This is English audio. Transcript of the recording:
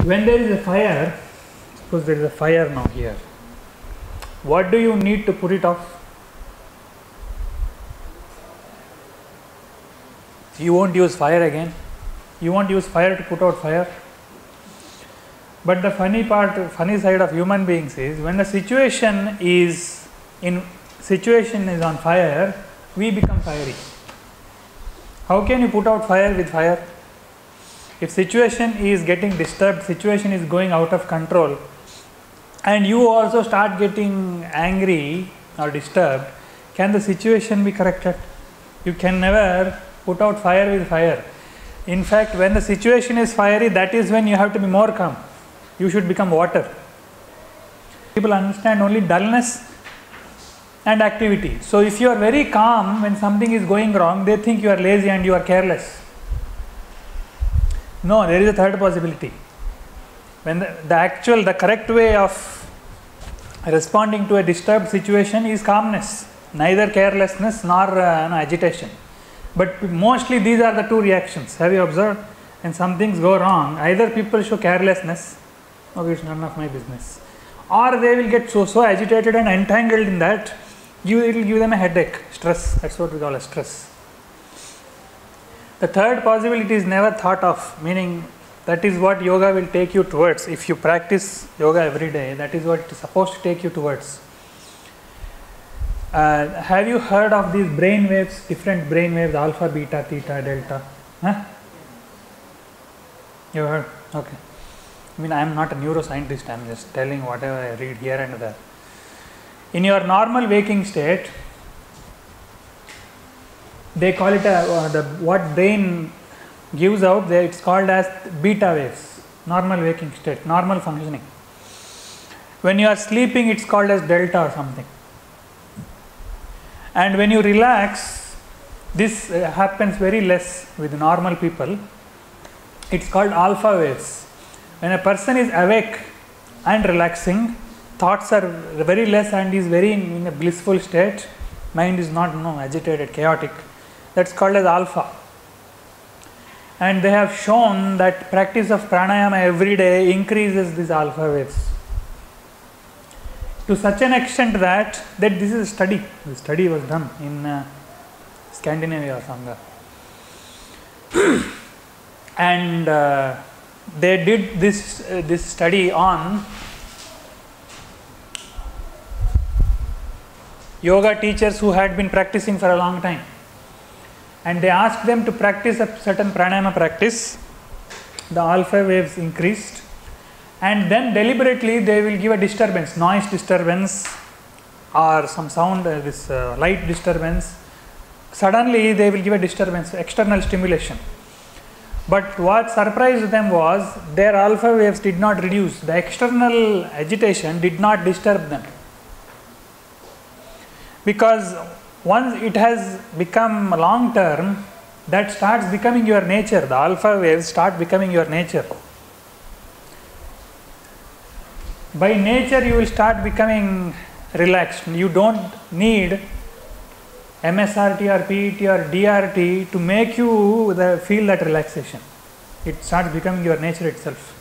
When there is a fire, suppose there is a fire now here, what do you need to put it off? You won't use fire again. You won't use fire to put out fire. But the funny side of human beings is when the situation is on fire, we become fiery. How can you put out fire with fire? If situation is getting disturbed, situation is going out of control, and you also start getting angry or disturbed, can the situation be corrected? You can never put out fire with fire. In fact, when the situation is fiery, that is when you have to be more calm. You should become water. People understand only dullness and activity. So if you are very calm when something is going wrong, they think you are lazy and you are careless. No, there is a third possibility. When the correct way of responding to a disturbed situation is calmness, neither carelessness nor agitation. But mostly these are the two reactions. Have you observed? When some things go wrong, either people show carelessness, okay, it's none of my business, or they will get so agitated and entangled in that, it will give them a headache, stress. That's what we call as stress. The third possibility is never thought of, meaning that is what yoga will take you towards. If you practice yoga every day, that is what it is supposed to take you towards. Have you heard of these brain waves, different brain waves, alpha, beta, theta, delta? Huh? You heard? Okay. I mean, I am not a neuroscientist, I am just telling whatever I read here and there. In your normal waking state, they call it what brain gives out, it's called as beta waves, normal waking state, normal functioning. When you are sleeping, it's called as delta or something. And when you relax, this happens very less with normal people. It's called alpha waves. When a person is awake and relaxing, thoughts are very less and is very in a blissful state, mind is not agitated, chaotic. That's called as alpha. And they have shown that practice of pranayama every day increases these alpha waves. To such an extent that this is a study. The study was done in Scandinavia or somewhere. And they did this study on yoga teachers who had been practicing for a long time. And they asked them to practice a certain pranayama practice. The alpha waves increased. And then deliberately they will give a disturbance, noise disturbance or some sound, light disturbance. Suddenly they will give a disturbance, external stimulation. But what surprised them was their alpha waves did not reduce. The external agitation did not disturb them. Because once it has become long term, that starts becoming your nature. The alpha waves start becoming your nature. By nature you will start becoming relaxed. You don't need MSRT or PET or DRT to make you feel that relaxation. It starts becoming your nature itself.